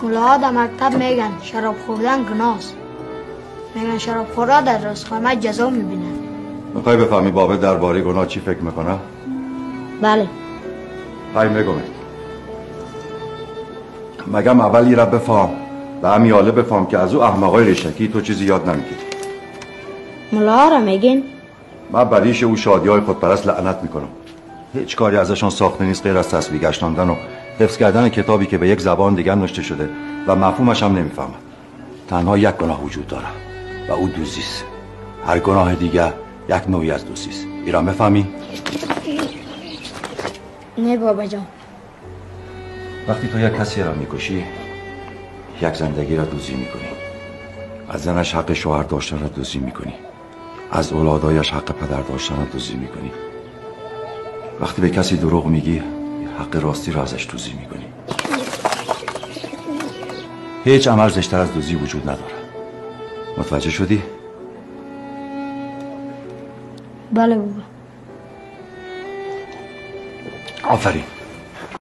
ملاها در مکتب میگن شراب خوردن گناست. میگن شراب خورا در روز قیامت جزا میبینن. میخوای بفهمی بابا درباره گناه چی فکر میکنه؟ بله. های میگم مگم اولی را بفهم و همیاله بفهم که از او احمقای ریشکی تو چیزی یاد نمیگیری. ملاها را میگین؟ من بریش او شادیهای خودپرست لعنت میکنم. هیچ کاری ازشان ساخته نیست غیر از تسبیح گشتاندن و حفظ کردن کتابی که به یک زبان دیگر نوشته شده و مفهومش هم نمیفهمم. تنها یک گناه وجود داره و او دزدی است. هر گناه دیگر یک نوعی از دزدی است. ایران بفهمی؟ نه بابا جان. وقتی تو یک کسی را میکشی یک زندگی را دزدی میکنی. از زنش حق شوهر داشتن را دزدی میکنی. از اولادایش حق پدر داشتن را دزدی میکنی. وقتی به کسی دروغ میگی حق راستی را ازش دزدی میکنی. هیچ عمل زشتر از دزدی وجود نداره. متوجه شدی؟ بله بابا. آفرین.